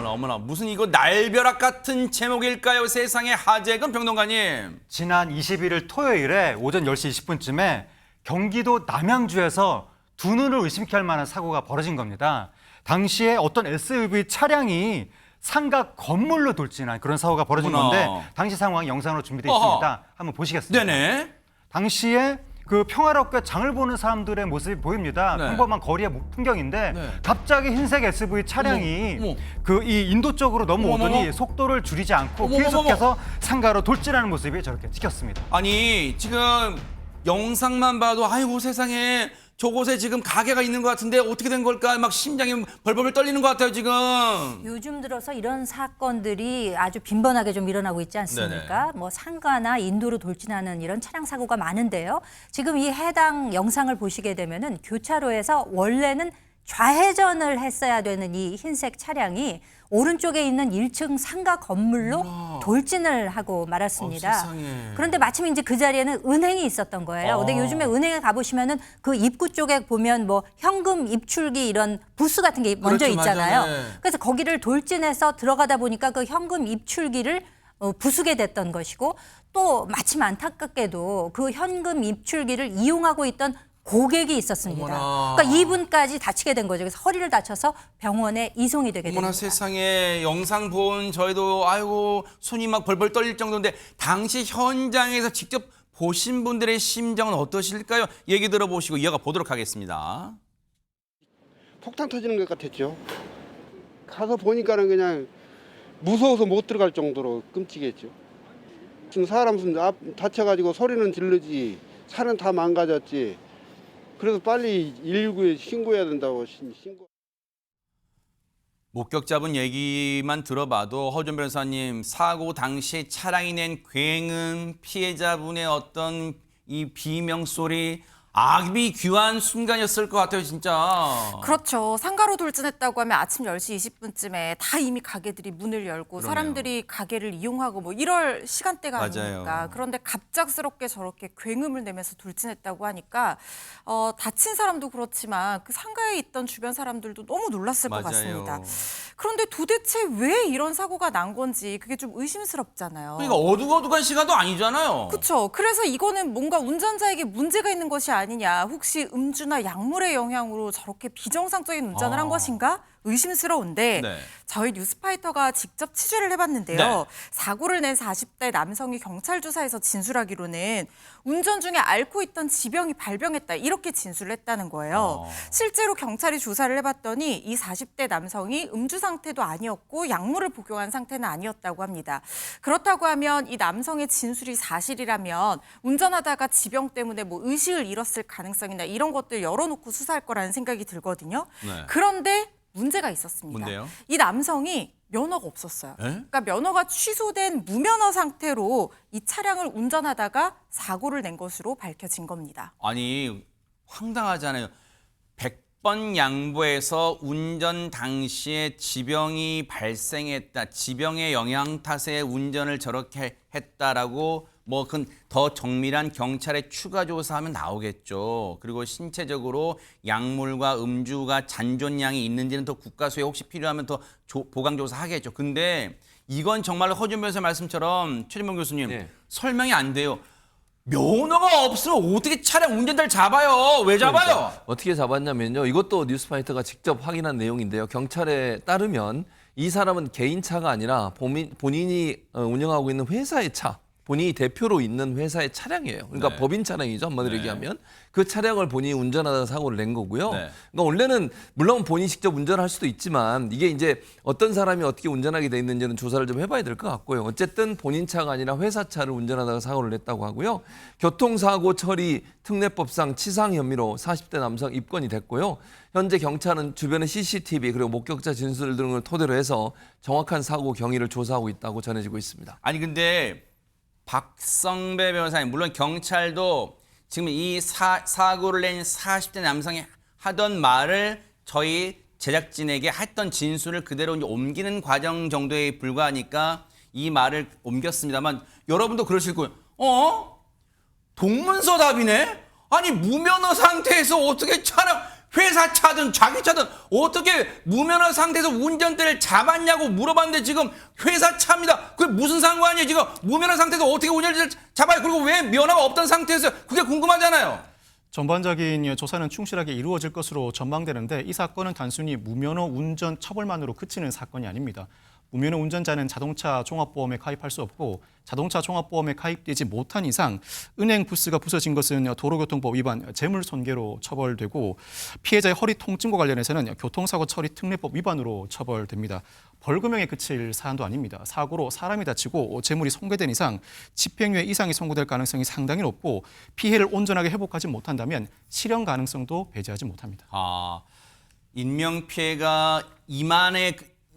어머나 무슨 이거 날벼락 같은 제목일까요? 세상의 하재근 평론가님. 지난 21일 토요일에 오전 10시 20분쯤에 경기도 남양주에서 두 눈을 의심케 할 만한 사고가 벌어진 겁니다. 당시에 어떤 SUV 차량이 상가 건물로 돌진한 그런 사고가 벌어진 건데 당시 상황 영상으로 준비되어 있습니다. 한번 보시겠습니다. 네네. 당시에 그 평화롭게 장을 보는 사람들의 모습이 보입니다. 네. 평범한 거리의 풍경인데 네. 갑자기 흰색 SUV 차량이 어머. 그 이 인도 쪽으로 넘어오더니 어머. 속도를 줄이지 않고 어머. 계속해서 상가로 돌진하는 모습이 저렇게 찍혔습니다. 아니 지금 영상만 봐도 아이고 세상에 저곳에 지금 가게가 있는 것 같은데 어떻게 된 걸까? 막 심장이 벌벌 떨리는 것 같아요 지금. 요즘 들어서 이런 사건들이 아주 빈번하게 좀 일어나고 있지 않습니까? 뭐 상가나 인도로 돌진하는 이런 차량 사고가 많은데요. 지금 이 해당 영상을 보시게 되면은 교차로에서 원래는 좌회전을 했어야 되는 이 흰색 차량이 오른쪽에 있는 1층 상가 건물로 돌진을 하고 말았습니다. 세상에. 그런데 마침 이제 그 자리에는 은행이 있었던 거예요. 근데 요즘에 은행에 가보시면은 그 입구 쪽에 보면 뭐 현금 입출기 이런 부스 같은 게 먼저 그렇죠, 있잖아요. 맞아요. 네. 그래서 거기를 돌진해서 들어가다 보니까 그 현금 입출기를 부수게 됐던 것이고 또 마침 안타깝게도 그 현금 입출기를 이용하고 있던 고객이 있었습니다. 어머나. 그러니까 이분까지 다치게 된 거죠. 그래서 허리를 다쳐서 병원에 이송이 되게 어머나 됩니다. 세상에 영상 본 저희도 아이고 손이 막 벌벌 떨릴 정도인데 당시 현장에서 직접 보신 분들의 심정은 어떠실까요? 얘기 들어보시고 이어가 보도록 하겠습니다. 폭탄 터지는 것 같았죠. 가서 보니까는 그냥 무서워서 못 들어갈 정도로 끔찍했죠. 지금 사람 다쳐가지고 소리는 질르지 차는 다 망가졌지. 그래서 빨리 119에 신고해야 된다고 신고. 목격자분 얘기만 들어봐도 허준 변호사님 사고 당시 차량이 낸 굉음 피해자분의 어떤 이 비명 소리 악비 귀한 순간이었을 것 같아요 진짜. 그렇죠. 상가로 돌진했다고 하면 아침 10시 20분쯤에 다 이미 가게들이 문을 열고 그러네요. 사람들이 가게를 이용하고 뭐 이럴 시간대가 맞아요. 아닙니까. 그런데 갑작스럽게 저렇게 굉음을 내면서 돌진했다고 하니까 다친 사람도 그렇지만 그 상가에 있던 주변 사람들도 너무 놀랐을 것 맞아요. 같습니다. 그런데 도대체 왜 이런 사고가 난 건지 그게 좀 의심스럽잖아요. 그러니까 어둑어둑한 시간도 아니잖아요. 그렇죠. 그래서 이거는 뭔가 운전자에게 문제가 있는 것이 아니냐. 혹시 음주나 약물의 영향으로 저렇게 비정상적인 운전을 한 것인가? 의심스러운데 네. 저희 뉴스파이터가 직접 취재를 해봤는데요. 네. 사고를 낸 40대 남성이 경찰 조사에서 진술하기로는 운전 중에 앓고 있던 지병이 발병했다 이렇게 진술을 했다는 거예요. 실제로 경찰이 조사를 해봤더니 이 40대 남성이 음주 상태도 아니었고 약물을 복용한 상태는 아니었다고 합니다. 그렇다고 하면 이 남성의 진술이 사실이라면 운전하다가 지병 때문에 뭐 의식을 잃었을 가능성이나 이런 것들 열어놓고 수사할 거라는 생각이 들거든요. 네. 그런데 문제가 있었습니다. 뭔데요? 이 남성이 면허가 없었어요. 에? 그러니까 면허가 취소된 무면허 상태로 이 차량을 운전하다가 사고를 낸 것으로 밝혀진 겁니다. 아니 황당하잖아요. 100번 양보해서 운전 당시에 지병이 발생했다. 지병의 영향 탓에 운전을 저렇게 했다라고 뭐 더 정밀한 경찰의 추가 조사하면 나오겠죠. 그리고 신체적으로 약물과 음주가 잔존량이 있는지는 더 국가수에 혹시 필요하면 더 보강 조사하겠죠. 근데 이건 정말 허준 변호사 말씀처럼 최진봉 교수님 네. 설명이 안 돼요. 면허가 없으면 어떻게 차량 운전자를 잡아요? 왜 잡아요? 그러니까 어떻게 잡았냐면요. 이것도 뉴스파이터가 직접 확인한 내용인데요. 경찰에 따르면 이 사람은 개인차가 아니라 본인이 운영하고 있는 회사의 차, 본인이 대표로 있는 회사의 차량이에요. 그러니까 네. 법인 차량이죠. 한마디로 네. 얘기하면. 그 차량을 본인이 운전하다가 사고를 낸 거고요. 네. 그러니까 원래는 물론 본인이 직접 운전할 수도 있지만 이게 이제 어떤 사람이 어떻게 운전하게 돼 있는지는 조사를 좀 해봐야 될 것 같고요. 어쨌든 본인 차가 아니라 회사 차를 운전하다가 사고를 냈다고 하고요. 교통사고 처리 특례법상 치상 혐의로 40대 남성 입건이 됐고요. 현재 경찰은 주변의 CCTV 그리고 목격자 진술 등을 토대로 해서 정확한 사고 경위를 조사하고 있다고 전해지고 있습니다. 아니 근데 박성배 변호사님 물론 경찰도 지금 이 사고를 낸 40대 남성이 하던 말을 저희 제작진에게 했던 진술을 그대로 이제 옮기는 과정 정도에 불과하니까 이 말을 옮겼습니다만 여러분도 그러실 거예요. 동문서답이네? 아니 무면허 상태에서 어떻게 차량 회사 차든 자기 차든 어떻게 무면허 상태에서 운전대를 잡았냐고 물어봤는데 지금 회사 차입니다. 그게 무슨 상관이에요? 지금 무면허 상태에서 어떻게 운전대를 잡아요? 그리고 왜 면허가 없던 상태에서 그게 궁금하잖아요. 전반적인 조사는 충실하게 이루어질 것으로 전망되는데 이 사건은 단순히 무면허 운전 처벌만으로 그치는 사건이 아닙니다. 무면허 운전자는 자동차 종합보험에 가입할 수 없고 자동차 종합보험에 가입되지 못한 이상 은행 부스가 부서진 것은 도로교통법 위반 재물손괴로 처벌되고 피해자의 허리 통증과 관련해서는 교통사고 처리 특례법 위반으로 처벌됩니다. 벌금형에 그칠 사안도 아닙니다. 사고로 사람이 다치고 재물이 손괴된 이상 집행유예 이상이 선고될 가능성이 상당히 높고 피해를 온전하게 회복하지 못한다면 실형 가능성도 배제하지 못합니다. 인명피해가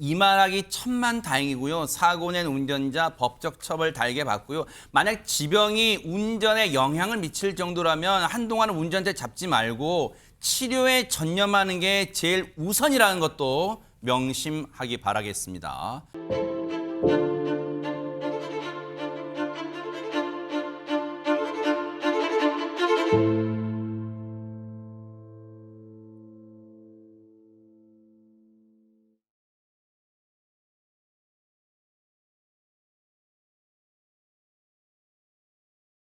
이만하기 천만다행이고요. 사고 낸 운전자 법적 처벌 달게 받고요. 만약 지병이 운전에 영향을 미칠 정도라면 한동안은 운전대 잡지 말고 치료에 전념하는 게 제일 우선이라는 것도 명심하기 바라겠습니다.